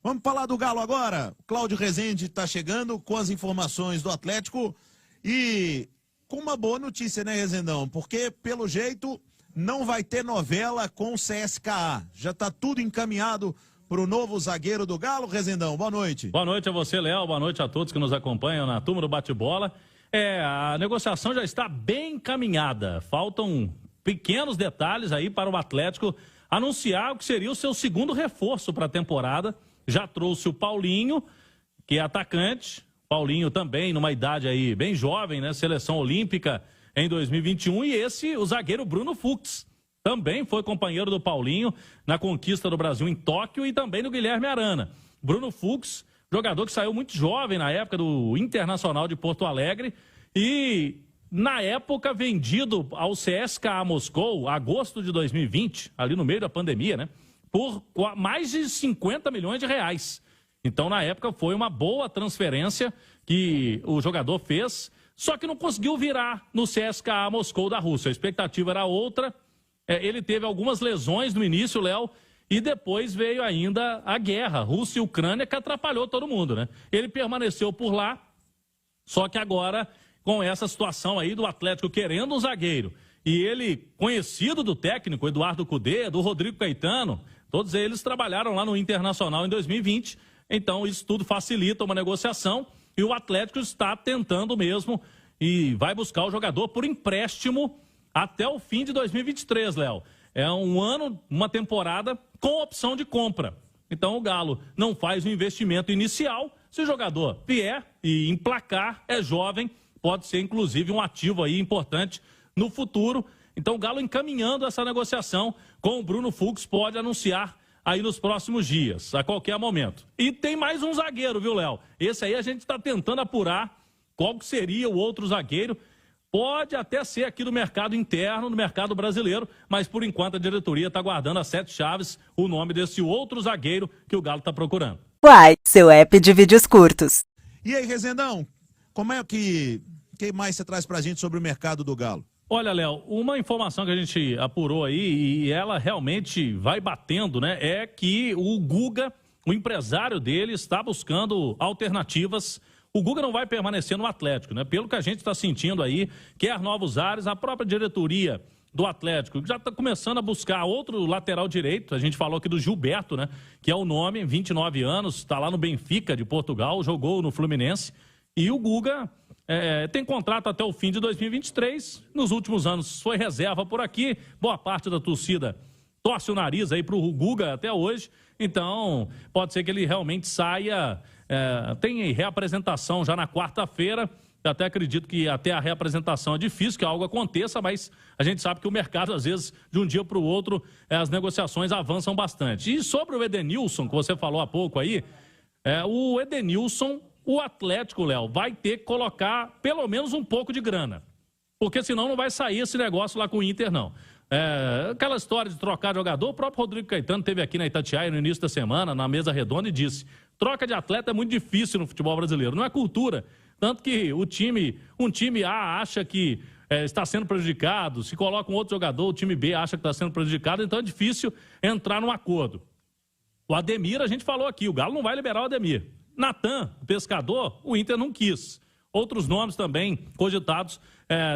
Vamos falar do Galo agora. O Cláudio Rezende está chegando com as informações do Atlético e com uma boa notícia, né, Rezendão? Porque, pelo jeito, não vai ter novela com o CSKA. Já está tudo encaminhado para o novo zagueiro do Galo. Rezendão, boa noite. Boa noite a você, Léo. Boa noite a todos que nos acompanham na turma do bate-bola. A negociação já está bem encaminhada. Faltam pequenos detalhes aí para o Atlético anunciar o que seria o seu segundo reforço para a temporada. Já trouxe o Paulinho, que é atacante. Paulinho também numa idade aí bem jovem, né? Seleção olímpica em 2021. E o zagueiro Bruno Fux. Também foi companheiro do Paulinho na conquista do Brasil em Tóquio e também do Guilherme Arana. Bruno Fux, jogador que saiu muito jovem na época do Internacional de Porto Alegre e na época vendido ao CSKA Moscou, agosto de 2020, ali no meio da pandemia, né? Por mais de 50 milhões de reais. Então, na época, foi uma boa transferência que o jogador fez, só que não conseguiu virar no CSKA Moscou da Rússia. A expectativa era outra. Ele teve algumas lesões no início, Léo, e depois veio ainda a guerra, Rússia e Ucrânia, que atrapalhou todo mundo, né? Ele permaneceu por lá, só que agora, com essa situação aí do Atlético querendo um zagueiro, e ele, conhecido do técnico, Eduardo Cudê, do Rodrigo Caetano, todos eles trabalharam lá no Internacional em 2020, então isso tudo facilita uma negociação, e o Atlético está tentando mesmo, e vai buscar o jogador por empréstimo até o fim de 2023, Léo. É um ano, uma temporada com opção de compra. Então o Galo não faz o investimento inicial. Se o jogador vier e emplacar, é jovem, pode ser inclusive um ativo aí importante no futuro. Então o Galo encaminhando essa negociação com o Bruno Fux pode anunciar aí nos próximos dias, a qualquer momento. E tem mais um zagueiro, viu, Léo? Esse aí a gente está tentando apurar qual que seria o outro zagueiro. Pode até ser aqui do mercado interno, do mercado brasileiro, mas por enquanto a diretoria está guardando a 7 chaves o nome desse outro zagueiro que o Galo está procurando. Uai, seu app de vídeos curtos. E aí, Rezendão, como é que mais você traz pra gente sobre o mercado do Galo? Olha, Léo, uma informação que a gente apurou aí e ela realmente vai batendo, né? É que o Guga, o empresário dele, está buscando alternativas. O Guga não vai permanecer no Atlético, né? Pelo que a gente está sentindo aí, quer novos ares, a própria diretoria do Atlético já está começando a buscar outro lateral direito. A gente falou aqui do Gilberto, né? Que é o nome, 29 anos, está lá no Benfica de Portugal, jogou no Fluminense. E o Guga tem contrato até o fim de 2023. Nos últimos anos foi reserva por aqui. Boa parte da torcida torce o nariz aí para o Guga até hoje. Então, pode ser que ele realmente saia. Tem reapresentação já na quarta-feira. Eu até acredito que até a reapresentação é difícil que algo aconteça, mas a gente sabe que o mercado, às vezes, de um dia para o outro, as negociações avançam bastante. E sobre o Edenilson, que você falou há pouco aí, o Edenilson, o Atlético, Léo, vai ter que colocar pelo menos um pouco de grana. Porque senão não vai sair esse negócio lá com o Inter, não. Aquela história de trocar jogador, o próprio Rodrigo Caetano esteve aqui na Itatiaia no início da semana, na mesa redonda, e disse: troca de atleta é muito difícil no futebol brasileiro, não é cultura. Tanto que um time A acha que está sendo prejudicado, se coloca um outro jogador, o time B acha que está sendo prejudicado, então é difícil entrar num acordo. O Ademir, a gente falou aqui, o Galo não vai liberar o Ademir. Natan, o pescador, o Inter não quis. Outros nomes também cogitados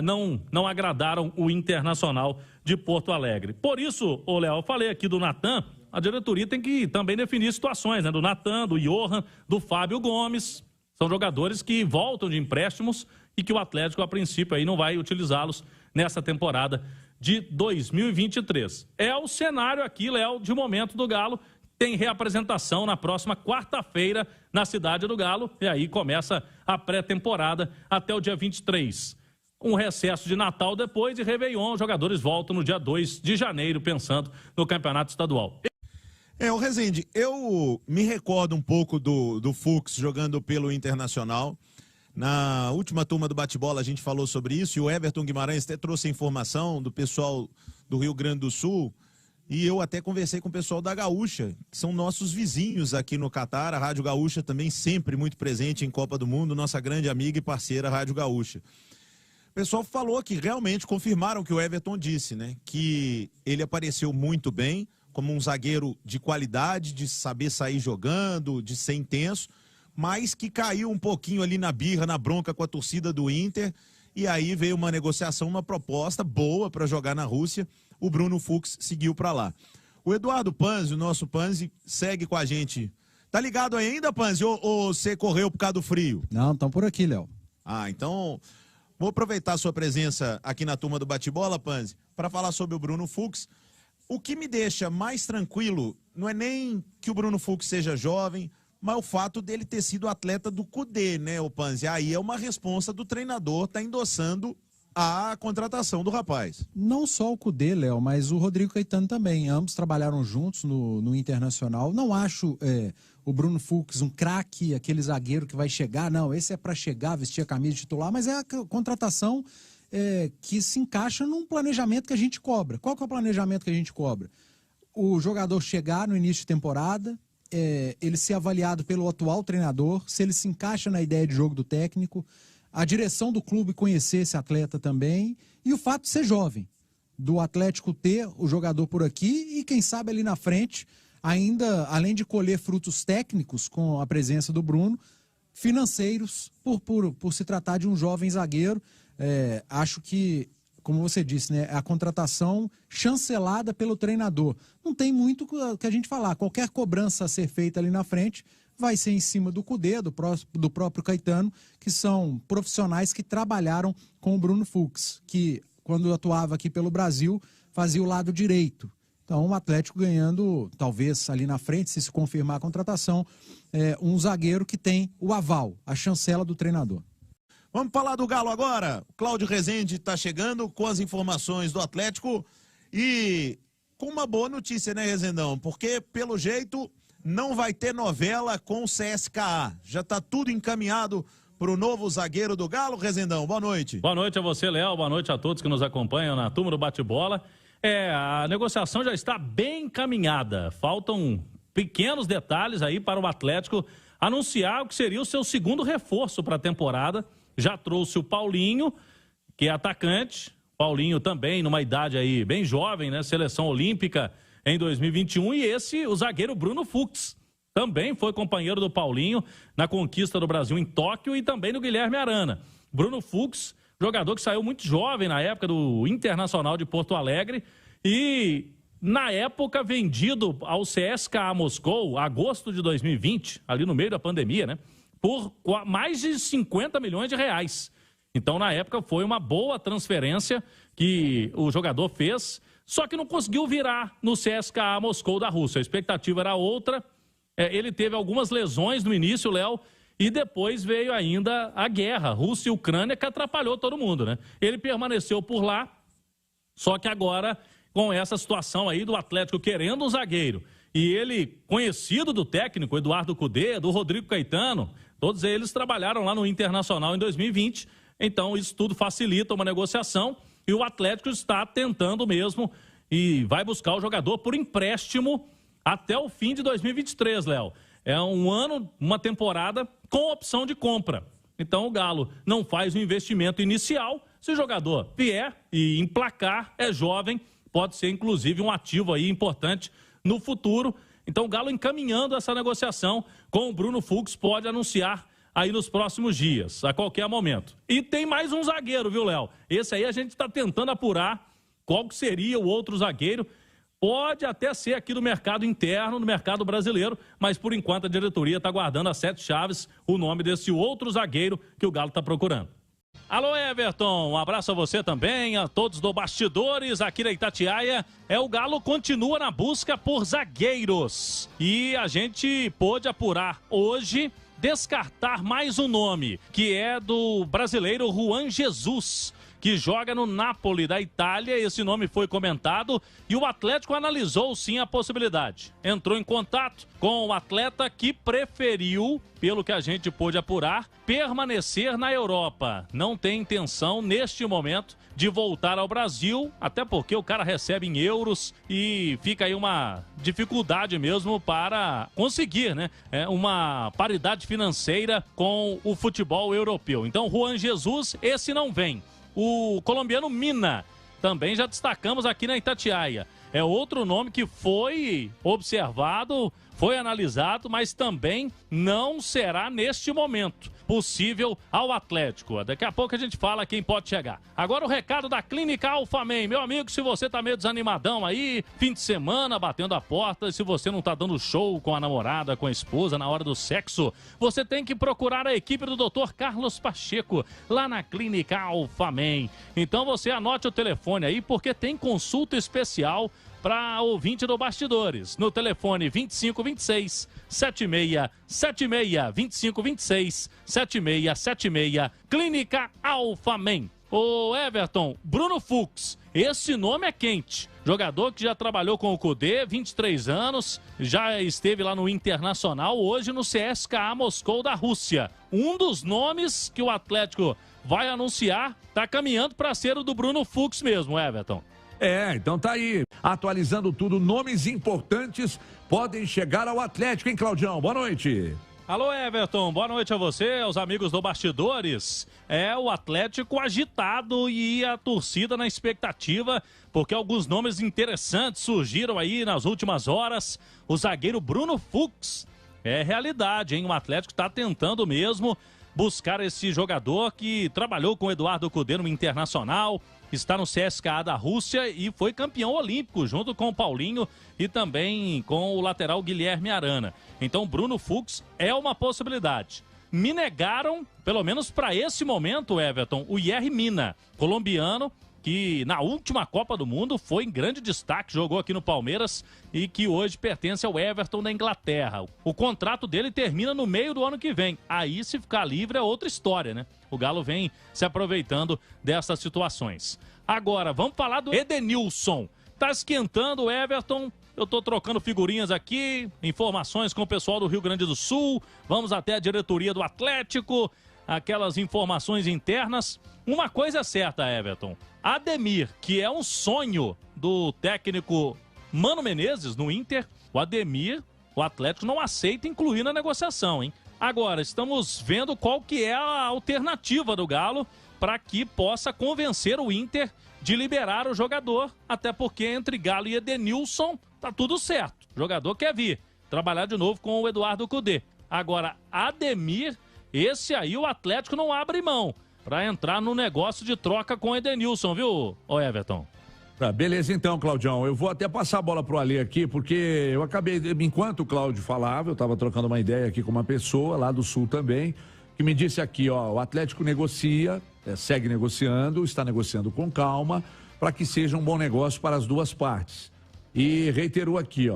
não agradaram o Internacional de Porto Alegre. Por isso, Léo, eu falei aqui do Natan, a diretoria tem que também definir situações, né? Do Natan, do Johan, do Fábio Gomes. São jogadores que voltam de empréstimos e que o Atlético, a princípio, aí não vai utilizá-los nessa temporada de 2023. É o cenário aqui, Léo, de momento do Galo. Tem reapresentação na próxima quarta-feira na cidade do Galo. E aí começa a pré-temporada até o dia 23. Um recesso de Natal depois e Réveillon. Os jogadores voltam no dia 2 de janeiro, pensando no campeonato estadual. O Rezende, eu me recordo um pouco do Fux jogando pelo Internacional. Na última turma do bate-bola a gente falou sobre isso e o Everton Guimarães até trouxe a informação do pessoal do Rio Grande do Sul. E eu até conversei com o pessoal da Gaúcha, que são nossos vizinhos aqui no Catar. A Rádio Gaúcha também sempre muito presente em Copa do Mundo, nossa grande amiga e parceira Rádio Gaúcha. O pessoal falou que realmente confirmaram o que o Everton disse, né? Que ele apareceu muito bem. como um zagueiro de qualidade, de saber sair jogando, de ser intenso, mas que caiu um pouquinho ali na birra, na bronca com a torcida do Inter, e aí veio uma negociação, uma proposta boa para jogar na Rússia, o Bruno Fuchs seguiu para lá. O Eduardo Panzi, o nosso Panzi, segue com a gente. Tá ligado aí ainda, Panzi, ou você correu por causa do frio? Não, estão por aqui, Léo. Ah, então vou aproveitar a sua presença aqui na turma do Bate-Bola, Panzi, para falar sobre o Bruno Fuchs. O que me deixa mais tranquilo não é nem que o Bruno Fuchs seja jovem, mas o fato dele ter sido atleta do Cudê, né, o Panzi? Aí é uma responsa do treinador, tá endossando a contratação do rapaz. Não só o Cudê, Léo, mas o Rodrigo Caetano também. Ambos trabalharam juntos no Internacional. Não acho o Bruno Fuchs um craque, aquele zagueiro que vai chegar. Não, esse é para chegar, vestir a camisa titular, mas é a contratação que se encaixa num planejamento que a gente cobra. Qual que é o planejamento que a gente cobra? O jogador chegar no início de temporada, ele ser avaliado pelo atual treinador, se ele se encaixa na ideia de jogo do técnico, a direção do clube conhecer esse atleta também, e o fato de ser jovem, do Atlético ter o jogador por aqui e quem sabe ali na frente, ainda, além de colher frutos técnicos com a presença do Bruno, financeiros, por se tratar de um jovem zagueiro. Acho que, como você disse, né, a contratação chancelada pelo treinador. Não tem muito que a gente falar. Qualquer cobrança a ser feita ali na frente vai ser em cima do Cudê, do próprio Caetano, que são profissionais que trabalharam com o Bruno Fuchs, que, quando atuava aqui pelo Brasil, fazia o lado direito. Então, o Atlético ganhando, talvez ali na frente, se confirmar a contratação, um zagueiro que tem o aval, a chancela do treinador. Vamos falar do Galo agora. O Cláudio Rezende está chegando com as informações do Atlético e com uma boa notícia, né, Rezendão? Porque, pelo jeito, não vai ter novela com o CSKA. Já está tudo encaminhado para o novo zagueiro do Galo, Rezendão. Boa noite. Boa noite a você, Léo. Boa noite a todos que nos acompanham na turma do Bate-Bola. A negociação já está bem encaminhada. Faltam pequenos detalhes aí para o Atlético anunciar o que seria o seu segundo reforço para a temporada. Já trouxe o Paulinho, que é atacante. Paulinho também numa idade aí bem jovem, né? Seleção olímpica em 2021. E o zagueiro Bruno Fuchs, também foi companheiro do Paulinho na conquista do Brasil em Tóquio e também do Guilherme Arana. Bruno Fuchs, jogador que saiu muito jovem na época do Internacional de Porto Alegre e, na época, vendido ao CSKA Moscou, agosto de 2020, ali no meio da pandemia, né? Por mais de 50 milhões de reais. Então, na época, foi uma boa transferência que o jogador fez, só que não conseguiu virar no CSKA Moscou da Rússia. A expectativa era outra. Ele teve algumas lesões no início, Léo, e depois veio ainda a guerra, Rússia e Ucrânia, que atrapalhou todo mundo, né? Ele permaneceu por lá, só que agora, com essa situação aí do Atlético querendo um zagueiro, e ele, conhecido do técnico, Eduardo Cudê, do Rodrigo Caetano, todos eles trabalharam lá no Internacional em 2020, então isso tudo facilita uma negociação, e o Atlético está tentando mesmo, e vai buscar o jogador por empréstimo até o fim de 2023, Léo. É um ano, uma temporada com opção de compra. Então o Galo não faz o investimento inicial. Se o jogador vier e emplacar, é jovem, pode ser inclusive um ativo aí importante no futuro. Então o Galo encaminhando essa negociação com o Bruno Fuchs, pode anunciar aí nos próximos dias, a qualquer momento. E tem mais um zagueiro, viu, Léo? Esse aí a gente está tentando apurar qual que seria o outro zagueiro. Pode até ser aqui do mercado interno, do mercado brasileiro, mas por enquanto a diretoria está guardando a 7 chaves o nome desse outro zagueiro que o Galo está procurando. Alô, Everton, um abraço a você também, a todos do Bastidores aqui da Itatiaia. O Galo continua na busca por zagueiros e a gente pôde apurar hoje, descartar mais um nome, que é do brasileiro Juan Jesus, que joga no Napoli da Itália. Esse nome foi comentado e o Atlético analisou sim a possibilidade. Entrou em contato com o atleta que preferiu, pelo que a gente pôde apurar, permanecer na Europa. Não tem intenção, neste momento, de voltar ao Brasil, até porque o cara recebe em euros e fica aí uma dificuldade mesmo para conseguir, né? Uma paridade financeira com o futebol europeu. Então, Juan Jesus, esse não vem. O colombiano Mina, também já destacamos aqui na Itatiaia. é outro nome que foi observado, foi analisado, mas também não será neste momento possível ao Atlético. Daqui a pouco a gente fala quem pode chegar. Agora o recado da Clínica Alphaman. Meu amigo, se você tá meio desanimadão aí, fim de semana, batendo a porta, se você não tá dando show com a namorada, com a esposa na hora do sexo, você tem que procurar a equipe do Dr. Carlos Pacheco, lá na Clínica Alphaman. Então você anote o telefone aí, porque tem consulta especial para ouvinte do Bastidores, no telefone 2526-7676, 2526-7676, Clínica Alphaman. Ô Everton, Bruno Fux, esse nome é quente. Jogador que já trabalhou com o Cudê, 23 anos, já esteve lá no Internacional, hoje no CSKA Moscou da Rússia. Um dos nomes que o Atlético vai anunciar está caminhando para ser o do Bruno Fux mesmo, Everton. Então tá aí, atualizando tudo, nomes importantes podem chegar ao Atlético, hein, Claudião? Boa noite. Alô, Everton, boa noite a você, aos amigos do Bastidores. O Atlético agitado e a torcida na expectativa, porque alguns nomes interessantes surgiram aí nas últimas horas. O zagueiro Bruno Fux é realidade, hein? O Atlético está tentando mesmo buscar esse jogador que trabalhou com o Eduardo Cudê no Internacional, está no CSKA da Rússia e foi campeão olímpico junto com o Paulinho e também com o lateral Guilherme Arana. Então Bruno Fux é uma possibilidade. Me negaram, pelo menos para esse momento, Everton, o Yerry Mina, colombiano, que na última Copa do Mundo foi em grande destaque, jogou aqui no Palmeiras e que hoje pertence ao Everton da Inglaterra. O contrato dele termina no meio do ano que vem. Aí, se ficar livre, é outra história, né? O Galo vem se aproveitando dessas situações. Agora, vamos falar do Edenilson. Tá esquentando o Everton. Eu tô trocando figurinhas aqui, informações com o pessoal do Rio Grande do Sul. Vamos até a diretoria do Atlético, aquelas informações internas. Uma coisa é certa, Everton. Ademir, que é um sonho do técnico Mano Menezes no Inter, o Ademir, o Atlético não aceita incluir na negociação, hein? Agora, estamos vendo qual que é a alternativa do Galo para que possa convencer o Inter de liberar o jogador, até porque entre Galo e Edenilson tá tudo certo. O jogador quer vir trabalhar de novo com o Eduardo Cudê. Agora, Ademir, esse aí o Atlético não abre mão para entrar no negócio de troca com o Edenilson, viu, Everton? Beleza então, Claudião. Eu vou até passar a bola pro Alê aqui, porque eu acabei, enquanto o Cláudio falava, eu estava trocando uma ideia aqui com uma pessoa lá do Sul também, que me disse aqui, o Atlético negocia, segue negociando, está negociando com calma, para que seja um bom negócio para as duas partes. E reiterou aqui,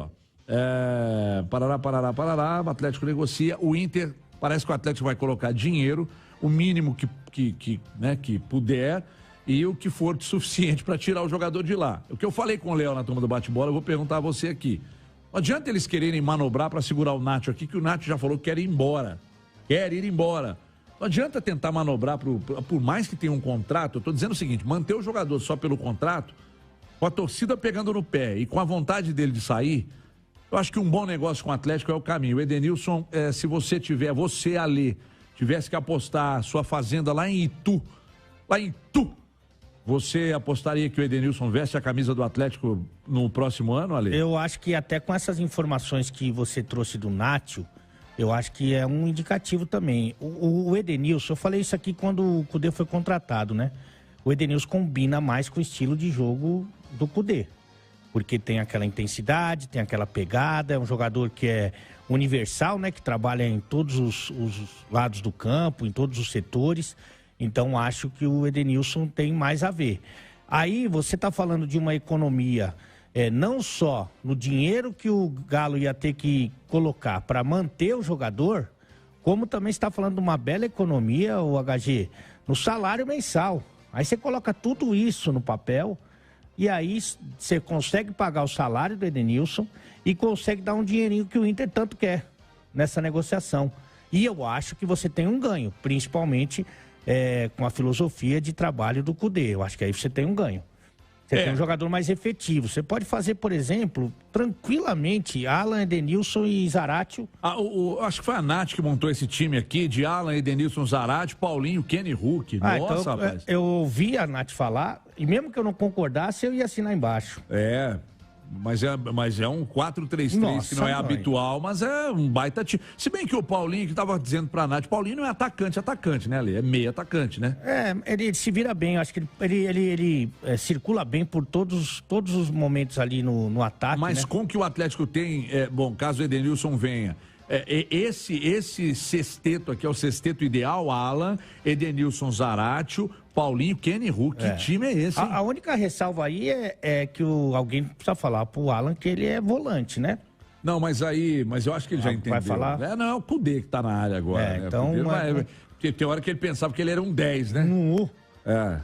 parará, o Atlético negocia, o Inter, parece que o Atlético vai colocar dinheiro, o mínimo que puder e o que for suficiente para tirar o jogador de lá. O que eu falei com o Léo na turma do bate-bola, eu vou perguntar a você aqui. Não adianta eles quererem manobrar para segurar o Nacho aqui, que o Nacho já falou que quer ir embora. Quer ir embora. Não adianta tentar manobrar, por mais que tenha um contrato, eu estou dizendo o seguinte, manter o jogador só pelo contrato, com a torcida pegando no pé e com a vontade dele de sair, eu acho que um bom negócio com o Atlético é o caminho. O Edenilson, se você tiver, Alê, tivesse que apostar sua fazenda lá em Itu, você apostaria que o Edenilson veste a camisa do Atlético no próximo ano, Ale? Eu acho que até com essas informações que você trouxe do Nacho, eu acho que é um indicativo também. O Edenilson, eu falei isso aqui quando o Cudê foi contratado, né? O Edenilson combina mais com o estilo de jogo do Cudê, porque tem aquela intensidade, tem aquela pegada, é um jogador que é universal, né? Que trabalha em todos os lados do campo, em todos os setores. Então, acho que o Edenilson tem mais a ver. Aí, você está falando de uma economia, não só no dinheiro que o Galo ia ter que colocar para manter o jogador, como também está falando de uma bela economia, o HG, no salário mensal. Aí você coloca tudo isso no papel e aí você consegue pagar o salário do Edenilson e consegue dar um dinheirinho que o Inter tanto quer nessa negociação. E eu acho que você tem um ganho, principalmente com a filosofia de trabalho do Cudê. Eu acho que aí você tem um ganho. Você tem um jogador mais efetivo. Você pode fazer, por exemplo, tranquilamente, Alan, Edenilson e Zaratio. Acho que foi a Nath que montou esse time aqui, de Alan, Edenilson, Zaratio, Paulinho, Kenny Hulk. Nossa, então, rapaz. Eu ouvi a Nath falar, e mesmo que eu não concordasse, eu ia assinar embaixo. Mas é um 4-3-3 Nossa, que não é mãe. habitual, mas é um baita time. Se bem que o Paulinho, que estava dizendo pra Nath, Paulinho não é atacante, né, Ale? É meio atacante, né? Ele se vira bem, eu acho que ele circula bem por todos os momentos ali no ataque, Mas né? com que o Atlético tem, bom, caso o Edenilson venha, esse sexteto aqui é o sexteto ideal, Alan, Edenilson, Zaratio, Paulinho, Kenny Hulk, que time é esse, hein? A única ressalva aí é que alguém precisa falar pro Alan que ele é volante, né? Não, mas eu acho que ele já entendeu. Vai falar? Não, é o Cudê que tá na área agora. Né? Então... Porque tem hora que ele pensava que ele era um 10, né?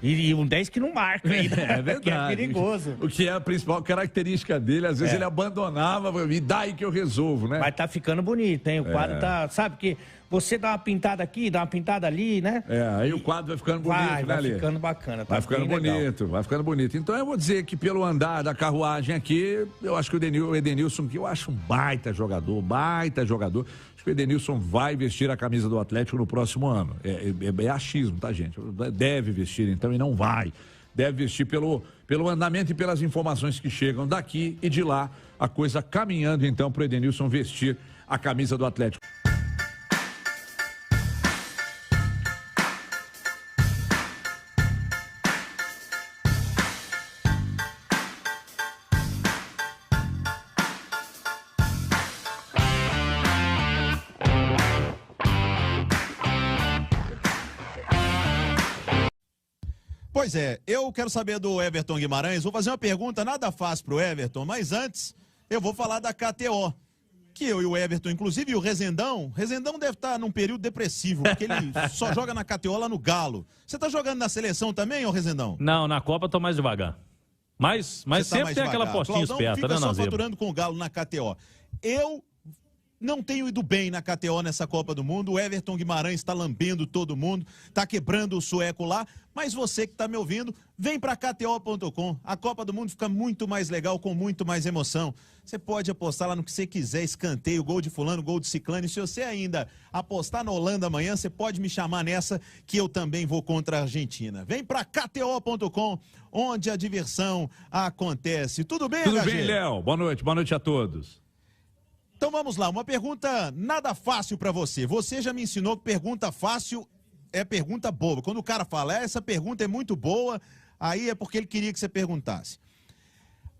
E um 10 que não marca ainda, É verdade. que é perigoso. O que é a principal característica dele, às vezes ele abandonava, me dá aí que eu resolvo, né? Mas tá ficando bonito, hein? O quadro tá... Sabe que você dá uma pintada aqui, dá uma pintada ali, né? Aí o quadro vai ficando bonito, né, Vai Ale? ficando bacana. Tá Vai ficando bonito, vai ficando bonito. Então eu vou dizer que pelo andar da carruagem aqui, eu acho que o Edenilson, que eu acho um baita jogador. Acho que o Edenilson vai vestir a camisa do Atlético no próximo ano. É achismo, tá, gente? Deve vestir, então, e não vai. Deve vestir pelo andamento e pelas informações que chegam daqui e de lá, a coisa caminhando, então, pro Edenilson vestir a camisa do Atlético. Pois é, eu quero saber do Everton Guimarães, vou fazer uma pergunta nada fácil pro Everton, mas antes eu vou falar da KTO, que eu e o Everton, inclusive e o Rezendão deve estar num período depressivo, porque ele só joga na KTO lá no Galo. Você tá jogando na seleção também, ô Rezendão? Não, na Copa eu tô mais devagar. Mas sempre tem aquela postinha esperta, fica né, só Nazir? faturando com o Galo na KTO. Eu não tenho ido bem na KTO nessa Copa do Mundo. O Everton Guimarães está lambendo todo mundo, está quebrando o sueco lá. Mas você que está me ouvindo, vem para KTO.com. A Copa do Mundo fica muito mais legal, com muito mais emoção. Você pode apostar lá no que você quiser, escanteio, gol de fulano, gol de ciclano. E se você ainda apostar na Holanda amanhã, você pode me chamar nessa, que eu também vou contra a Argentina. Vem para KTO.com, onde a diversão acontece. Tudo bem, Tudo HG? bem, Léo? Boa noite a todos. Então vamos lá, uma pergunta nada fácil para você. Você já me ensinou que pergunta fácil é pergunta boba. Quando o cara fala, essa pergunta é muito boa, aí é porque ele queria que você perguntasse.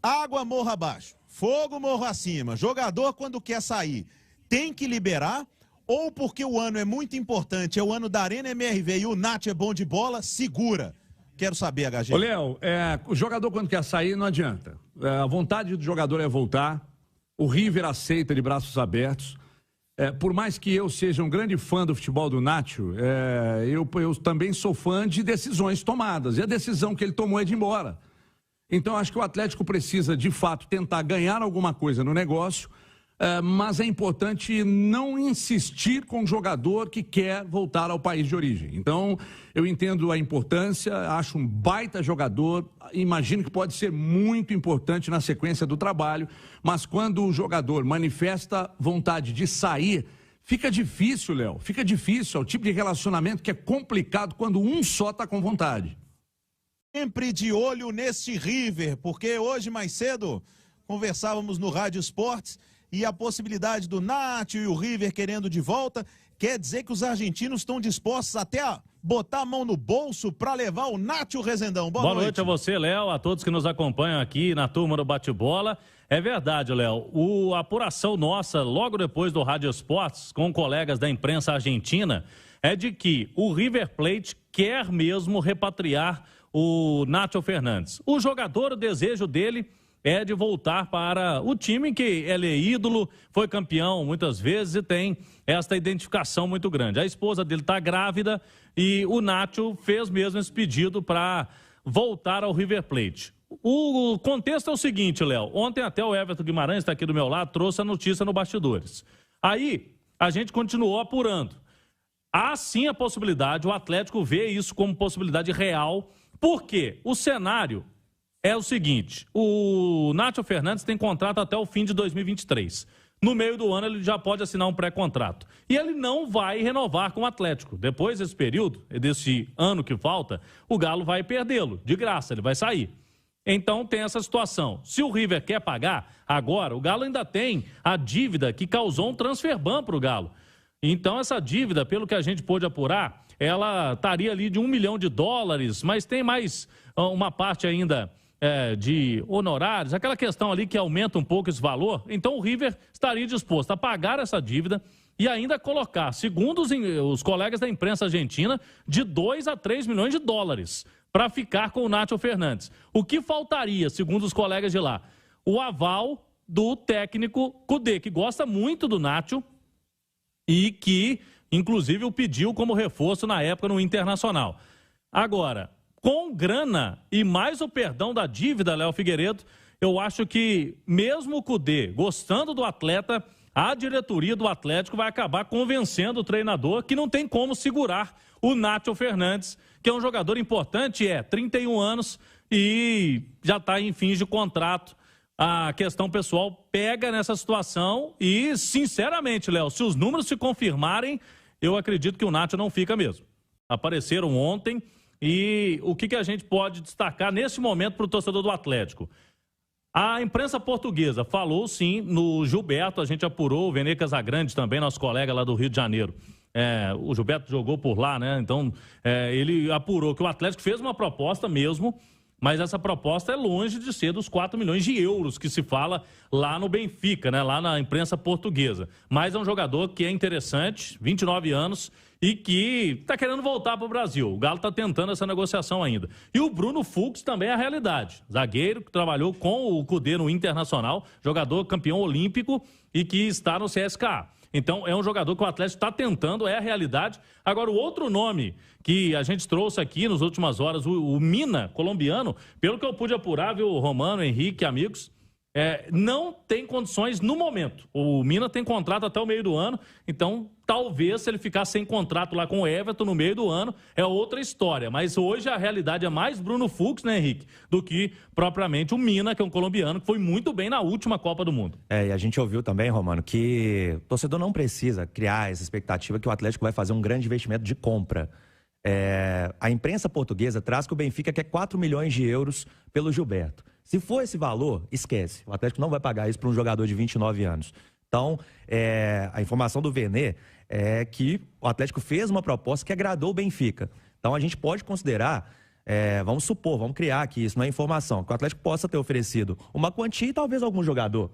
Água morro abaixo, fogo morro acima, jogador quando quer sair, tem que liberar? Ou porque o ano é muito importante, é o ano da Arena MRV e o Nath é bom de bola, segura? Quero saber, HG. Ô, Léo, o jogador quando quer sair não adianta. A vontade do jogador é voltar. O River aceita de braços abertos. Por mais que eu seja um grande fã do futebol do Nacho, eu também sou fã de decisões tomadas. E a decisão que ele tomou é de ir embora. Então, acho que o Atlético precisa, de fato, tentar ganhar alguma coisa no negócio, mas é importante não insistir com o jogador que quer voltar ao país de origem. Então, eu entendo a importância, acho um baita jogador, imagino que pode ser muito importante na sequência do trabalho, mas quando o jogador manifesta vontade de sair, fica difícil, Léo, fica difícil, é o tipo de relacionamento que é complicado quando um só está com vontade. Sempre de olho neste River, porque hoje mais cedo conversávamos no Rádio Esportes e a possibilidade do Nath e o River querendo de volta, quer dizer que os argentinos estão dispostos até a botar a mão no bolso para levar o Nath e o Rezendão. Boa noite a você, Léo, a todos que nos acompanham aqui na turma do Bate-Bola. É verdade, Léo, a apuração nossa, logo depois do Rádio Esportes, com colegas da imprensa argentina, é de que o River Plate quer mesmo repatriar o Nacho Fernandes. O jogador, o desejo dele é de voltar para o time que ele é ídolo, foi campeão muitas vezes e tem esta identificação muito grande. A esposa dele está grávida e o Nacho fez mesmo esse pedido para voltar ao River Plate. O contexto é o seguinte, Léo, ontem até o Everton Guimarães, está aqui do meu lado, trouxe a notícia no Bastidores. Aí a gente continuou apurando. Há sim a possibilidade, o Atlético vê isso como possibilidade real, porque o cenário é o seguinte, o Nacho Fernandes tem contrato até o fim de 2023. No meio do ano ele já pode assinar um pré-contrato. E ele não vai renovar com o Atlético. Depois desse período, desse ano que falta, o Galo vai perdê-lo, de graça, ele vai sair. Então tem essa situação. Se o River quer pagar, agora o Galo ainda tem a dívida que causou um transfer ban para o Galo. Então essa dívida, pelo que a gente pôde apurar, ela estaria ali de $1 milhão, mas tem mais uma parte ainda de honorários, aquela questão ali que aumenta um pouco esse valor. Então o River estaria disposto a pagar essa dívida e ainda colocar, segundo os colegas da imprensa argentina, de $2 a $3 milhões para ficar com o Nacho Fernandes. O que faltaria, segundo os colegas de lá? O aval do técnico Kudê, que gosta muito do Nacho e que, inclusive, o pediu como reforço na época no Internacional. Agora, com grana e mais o perdão da dívida, Léo Figueiredo, eu acho que mesmo o Kudê gostando do atleta, a diretoria do Atlético vai acabar convencendo o treinador que não tem como segurar o Nacho Fernandes, que é um jogador importante, 31 anos e já está em fins de contrato. A questão pessoal pega nessa situação e, sinceramente, Léo, se os números se confirmarem, eu acredito que o Nacho não fica mesmo. Apareceram ontem e o que a gente pode destacar nesse momento para o torcedor do Atlético? A imprensa portuguesa falou sim no Gilberto, a gente apurou, o Vene Casagrande também, nosso colega lá do Rio de Janeiro. O Gilberto jogou por lá, né? Então, ele apurou que o Atlético fez uma proposta mesmo, mas essa proposta é longe de ser dos 4 milhões de euros que se fala lá no Benfica, né? Lá na imprensa portuguesa. Mas é um jogador que é interessante, 29 anos, e que está querendo voltar para o Brasil. O Galo está tentando essa negociação ainda. E o Bruno Fux também é a realidade. Zagueiro que trabalhou com o Kudê no Internacional, jogador campeão olímpico e que está no CSKA. Então, é um jogador que o Atlético está tentando, é a realidade. Agora, o outro nome que a gente trouxe aqui nas últimas horas, o Mina, colombiano, pelo que eu pude apurar, viu, Romano, Henrique, amigos, não tem condições no momento. O Mina tem contrato até o meio do ano, então talvez se ele ficar sem contrato lá com o Everton no meio do ano, é outra história. Mas hoje a realidade é mais Bruno Fux, né, Henrique, do que propriamente o Mina, que é um colombiano, que foi muito bem na última Copa do Mundo. E a gente ouviu também, Romano, que o torcedor não precisa criar essa expectativa que o Atlético vai fazer um grande investimento de compra. A imprensa portuguesa traz que o Benfica quer 4 milhões de euros pelo Gilberto. Se for esse valor, esquece. O Atlético não vai pagar isso para um jogador de 29 anos. Então, a informação do Vene é que o Atlético fez uma proposta que agradou o Benfica. Então, a gente pode considerar, vamos supor, vamos criar aqui, isso não é informação, que o Atlético possa ter oferecido uma quantia e talvez algum jogador.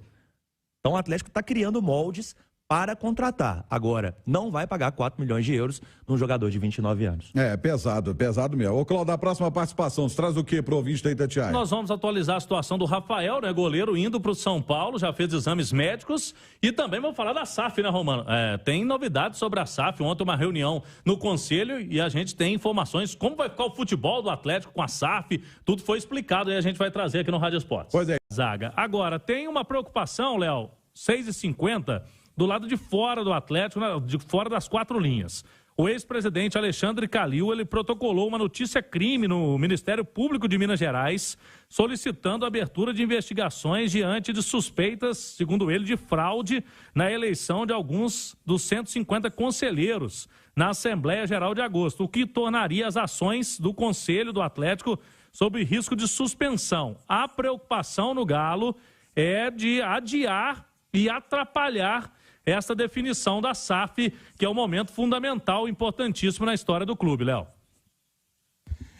Então, o Atlético está criando moldes para contratar. Agora, não vai pagar 4 milhões de euros num jogador de 29 anos. Pesado mesmo. Ô, Cláudio, a próxima participação, você traz o que pro ouvinte da Itatiaia? Nós vamos atualizar a situação do Rafael, né, goleiro, indo para o São Paulo, já fez exames médicos, e também vamos falar da SAF, né, Romano? Tem novidades sobre a SAF, ontem uma reunião no Conselho, e a gente tem informações, como vai ficar o futebol do Atlético com a SAF, tudo foi explicado, e a gente vai trazer aqui no Rádio Esportes. Pois é. Zaga. Agora, tem uma preocupação, Léo, 6h50, do lado de fora do Atlético, de fora das 4 linhas. O ex-presidente Alexandre Calil, ele protocolou uma notícia-crime no Ministério Público de Minas Gerais, solicitando a abertura de investigações diante de suspeitas, segundo ele, de fraude na eleição de alguns dos 150 conselheiros na Assembleia Geral de agosto, o que tornaria as ações do Conselho do Atlético sob risco de suspensão. A preocupação no Galo é de adiar e atrapalhar essa definição da SAF, que é um momento fundamental, importantíssimo na história do clube, Léo.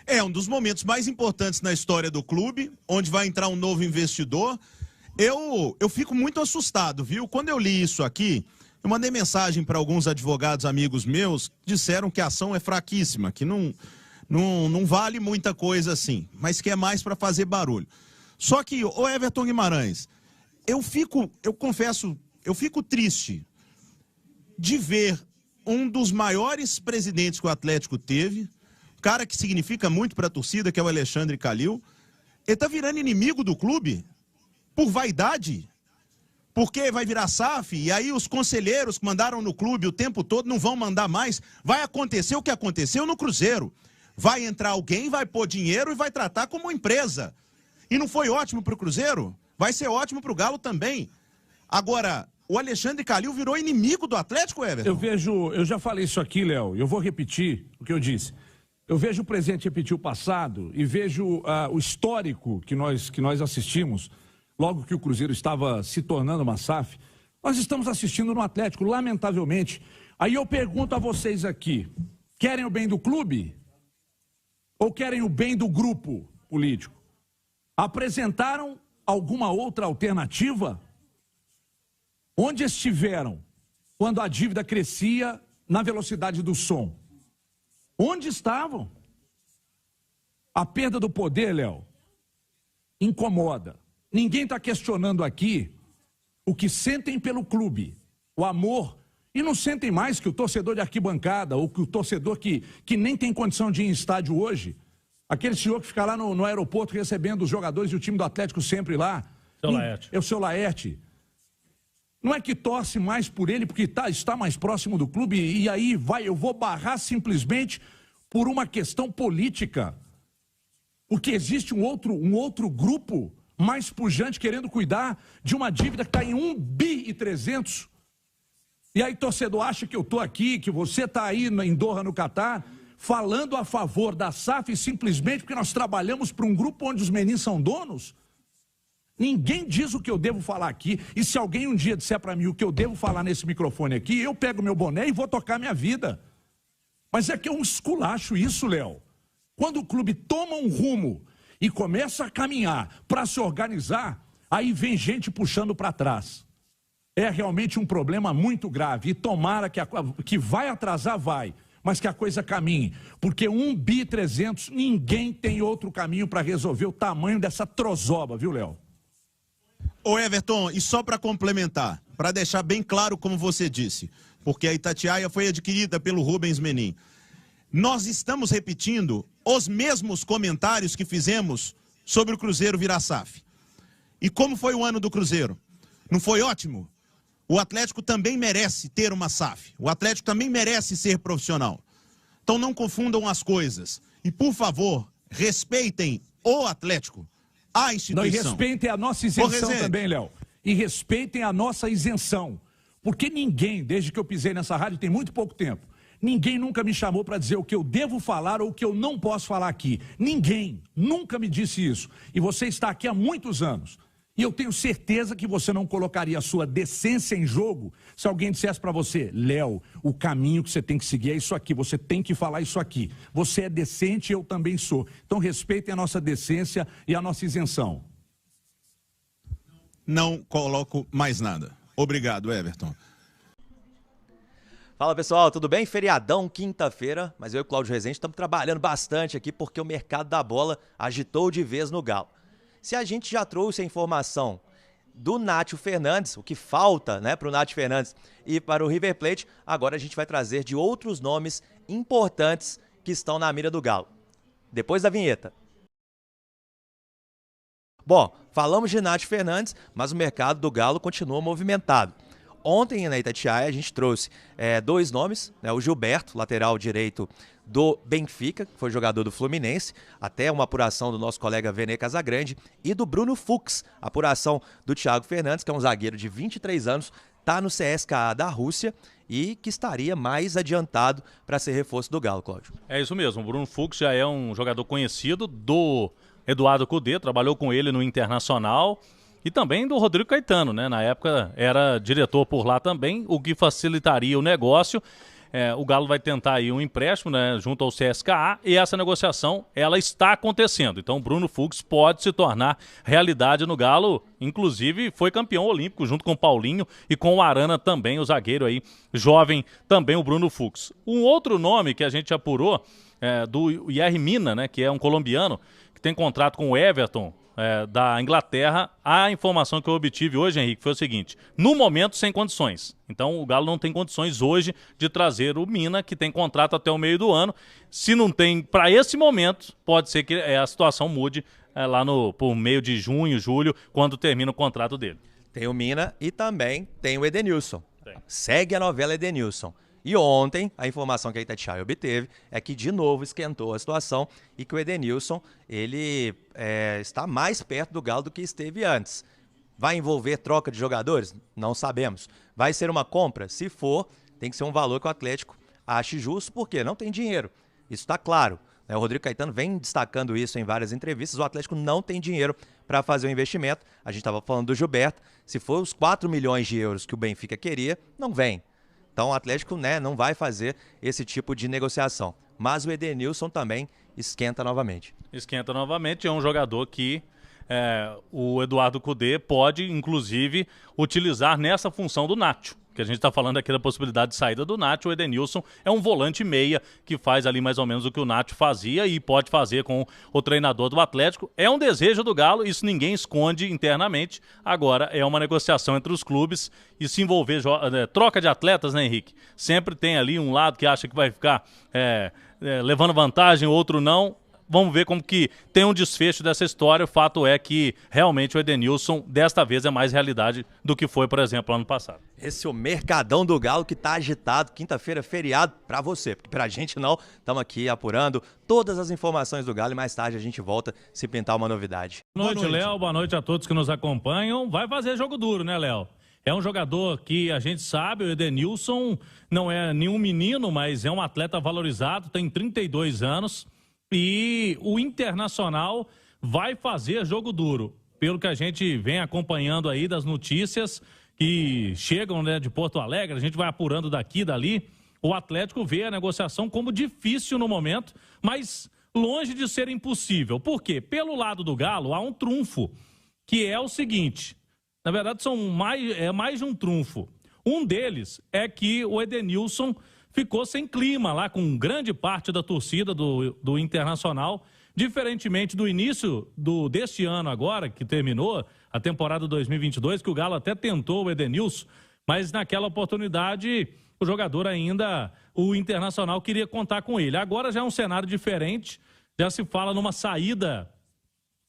É um dos momentos mais importantes na história do clube, onde vai entrar um novo investidor. Eu fico muito assustado, viu? Quando eu li isso aqui, eu mandei mensagem para alguns advogados amigos meus que disseram que a ação é fraquíssima, que não vale muita coisa assim, mas que é mais para fazer barulho. Só que, o Everton Guimarães, eu confesso, eu fico triste de ver um dos maiores presidentes que o Atlético teve, cara que significa muito para a torcida, que é o Alexandre Calil, ele tá virando inimigo do clube por vaidade, porque vai virar SAF, e aí os conselheiros que mandaram no clube o tempo todo não vão mandar mais. Vai acontecer o que aconteceu no Cruzeiro. Vai entrar alguém, vai pôr dinheiro e vai tratar como empresa. E não foi ótimo para o Cruzeiro? Vai ser ótimo para o Galo também. Agora, o Alexandre Calil virou inimigo do Atlético, Everton? Eu já falei isso aqui, Léo, eu vou repetir o que eu disse. eu vejo o presente repetir o passado e vejo o histórico que nós assistimos, logo que o Cruzeiro estava se tornando uma SAF, nós estamos assistindo no Atlético, lamentavelmente. Aí eu pergunto a vocês aqui, querem o bem do clube ou querem o bem do grupo político? Apresentaram alguma outra alternativa? Onde estiveram quando a dívida crescia na velocidade do som? Onde estavam? A perda do poder, Léo, incomoda. Ninguém está questionando aqui o que sentem pelo clube, o amor, e não sentem mais que o torcedor de arquibancada, ou que o torcedor que nem tem condição de ir em estádio hoje, aquele senhor que fica lá no aeroporto recebendo os jogadores e o time do Atlético sempre lá. Seu Laerte. É o seu Laerte. Não é que torce mais por ele porque está mais próximo do clube e aí eu vou barrar simplesmente por uma questão política. Porque existe um outro grupo mais pujante querendo cuidar de uma dívida que está em 1,3 bi. E aí torcedor acha que eu estou aqui, que você está aí em Doha, no Catar, falando a favor da SAF simplesmente porque nós trabalhamos para um grupo onde os meninos são donos? Ninguém diz o que eu devo falar aqui, e se alguém um dia disser para mim o que eu devo falar nesse microfone aqui, eu pego meu boné e vou tocar minha vida. Mas é que é um esculacho isso, Léo. Quando o clube toma um rumo e começa a caminhar para se organizar, aí vem gente puxando para trás. É realmente um problema muito grave, e tomara que vai atrasar, vai, mas que a coisa caminhe, porque 1,3 bi, ninguém tem outro caminho para resolver o tamanho dessa trozoba, viu, Léo? Ô Everton, e só para complementar, para deixar bem claro como você disse, porque a Itatiaia foi adquirida pelo Rubens Menin. Nós estamos repetindo os mesmos comentários que fizemos sobre o Cruzeiro virar SAF. E como foi o ano do Cruzeiro? Não foi ótimo? O Atlético também merece ter uma SAF. O Atlético também merece ser profissional. Então não confundam as coisas. E, por favor, respeitem o Atlético. A instituição. Não, e respeitem a nossa isenção também, Léo. E respeitem a nossa isenção. Porque ninguém, desde que eu pisei nessa rádio, tem muito pouco tempo, ninguém nunca me chamou para dizer o que eu devo falar ou o que eu não posso falar aqui. Ninguém nunca me disse isso. E você está aqui há muitos anos. E eu tenho certeza que você não colocaria a sua decência em jogo se alguém dissesse para você, Léo, o caminho que você tem que seguir é isso aqui, você tem que falar isso aqui. Você é decente e eu também sou. Então respeitem a nossa decência e a nossa isenção. Não coloco mais nada. Obrigado, Everton. Fala pessoal, tudo bem? Feriadão, quinta-feira, mas eu e o Cláudio Rezende estamos trabalhando bastante aqui porque o mercado da bola agitou de vez no Galo. Se a gente já trouxe a informação do Nátio Fernandes, o que falta, né, para o Nátio Fernandes e para o River Plate, agora a gente vai trazer de outros nomes importantes que estão na mira do Galo. Depois da vinheta. Bom, falamos de Nátio Fernandes, mas o mercado do Galo continua movimentado. Ontem na Itatiaia a gente trouxe dois nomes, né, o Gilberto, lateral direito do Benfica, que foi jogador do Fluminense, até uma apuração do nosso colega Vene Casagrande, e do Bruno Fux, apuração do Thiago Fernandes, que é um zagueiro de 23 anos, está no CSKA da Rússia e que estaria mais adiantado para ser reforço do Galo, Cláudio. É isso mesmo, o Bruno Fux já é um jogador conhecido do Eduardo Cudê, trabalhou com ele no Internacional, e também do Rodrigo Caetano, né? Na época era diretor por lá também, o que facilitaria o negócio. O Galo vai tentar aí um empréstimo, né, junto ao CSKA, e essa negociação ela está acontecendo. Então o Bruno Fux pode se tornar realidade no Galo, inclusive foi campeão olímpico junto com o Paulinho e com o Arana também, o zagueiro aí jovem também, o Bruno Fux. Um outro nome que a gente apurou do Yerry Mina, né, que é um colombiano que tem contrato com o Everton da Inglaterra. A informação que eu obtive hoje, Henrique, foi o seguinte: no momento sem condições. Então o Galo não tem condições hoje de trazer o Mina, que tem contrato até o meio do ano. Se não tem para esse momento, pode ser que a situação mude lá por meio de junho, julho, quando termina o contrato dele. Tem o Mina e também tem o Edenilson. Segue a novela Edenilson. E ontem, a informação que a Itatiaia obteve é que de novo esquentou a situação e que o Edenilson ele está mais perto do Galo do que esteve antes. Vai envolver troca de jogadores? Não sabemos. Vai ser uma compra? Se for, tem que ser um valor que o Atlético ache justo, porque não tem dinheiro. Isso está claro. O Rodrigo Caetano vem destacando isso em várias entrevistas. O Atlético não tem dinheiro para fazer o investimento. A gente estava falando do Gilberto. Se for os 4 milhões de euros que o Benfica queria, não vem. Então o Atlético, né, não vai fazer esse tipo de negociação. Mas o Edenilson também esquenta novamente. Esquenta novamente, é um jogador que o Eduardo Cudê pode, inclusive, utilizar nessa função do Nacho. Que a gente está falando aqui da possibilidade de saída do Nacho. O Edenilson é um volante meia que faz ali mais ou menos o que o Nacho fazia e pode fazer com o treinador do Atlético. É um desejo do Galo, isso ninguém esconde internamente. Agora é uma negociação entre os clubes e se envolver troca de atletas, né, Henrique? Sempre tem ali um lado que acha que vai ficar levando vantagem, outro não. Vamos ver como que tem um desfecho dessa história. O fato é que realmente o Edenilson, desta vez, é mais realidade do que foi, por exemplo, ano passado. Esse é o Mercadão do Galo que tá agitado. Quinta-feira, feriado pra você, porque pra gente não. Estamos aqui apurando todas as informações do Galo e mais tarde a gente volta se pintar uma novidade. Boa noite, Léo. Boa noite a todos que nos acompanham. Vai fazer jogo duro, né, Léo? É um jogador que a gente sabe, o Edenilson não é nenhum menino, mas é um atleta valorizado, tem 32 anos. E o Internacional vai fazer jogo duro. Pelo que a gente vem acompanhando aí das notícias que chegam, né, de Porto Alegre, a gente vai apurando daqui e dali. O Atlético vê a negociação como difícil no momento, mas longe de ser impossível. Por quê? Pelo lado do Galo há um trunfo, que é o seguinte. Na verdade, mais de um trunfo. Um deles é que o Edenilson ficou sem clima lá com grande parte da torcida do Internacional, diferentemente do início deste ano agora, que terminou, a temporada 2022, que o Galo até tentou o Edenilson, mas naquela oportunidade o jogador ainda, o Internacional queria contar com ele. Agora já é um cenário diferente, já se fala numa saída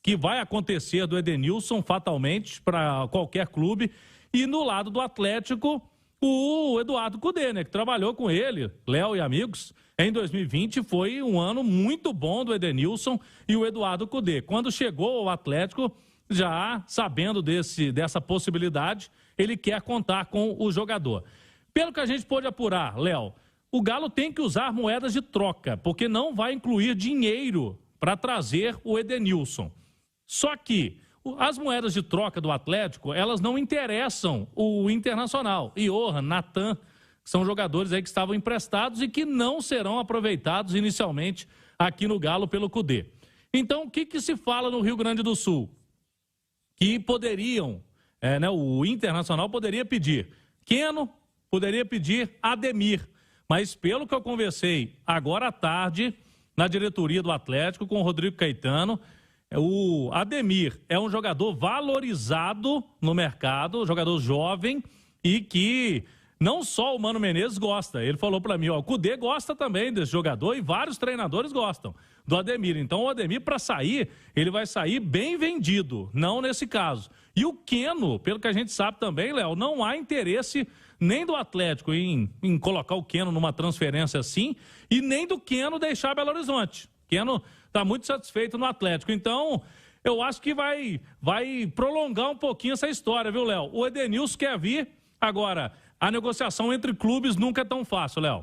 que vai acontecer do Edenilson fatalmente para qualquer clube, e no lado do Atlético, o Eduardo Cudê, né, que trabalhou com ele, Léo e amigos, em 2020 foi um ano muito bom do Edenilson e o Eduardo Cudê. Quando chegou ao Atlético, já sabendo dessa possibilidade, ele quer contar com o jogador. Pelo que a gente pôde apurar, Léo, o Galo tem que usar moedas de troca, porque não vai incluir dinheiro para trazer o Edenilson. Só que as moedas de troca do Atlético, elas não interessam o Internacional. Johan, Natan, são jogadores aí que estavam emprestados e que não serão aproveitados inicialmente aqui no Galo pelo Cudê. Então, o que se fala no Rio Grande do Sul? Que poderiam, o Internacional poderia pedir Keno, poderia pedir Ademir. Mas pelo que eu conversei agora à tarde, na diretoria do Atlético com o Rodrigo Caetano, o Ademir é um jogador valorizado no mercado, jogador jovem e que não só o Mano Menezes gosta. Ele falou para mim, o Cudê gosta também desse jogador e vários treinadores gostam do Ademir. Então o Ademir, para sair, ele vai sair bem vendido, não nesse caso. E o Keno, pelo que a gente sabe também, Léo, não há interesse nem do Atlético em colocar o Keno numa transferência assim e nem do Keno deixar Belo Horizonte. Keno está muito satisfeito no Atlético. Então, eu acho que vai prolongar um pouquinho essa história, viu, Léo? O Edenilson quer vir. Agora, a negociação entre clubes nunca é tão fácil, Léo.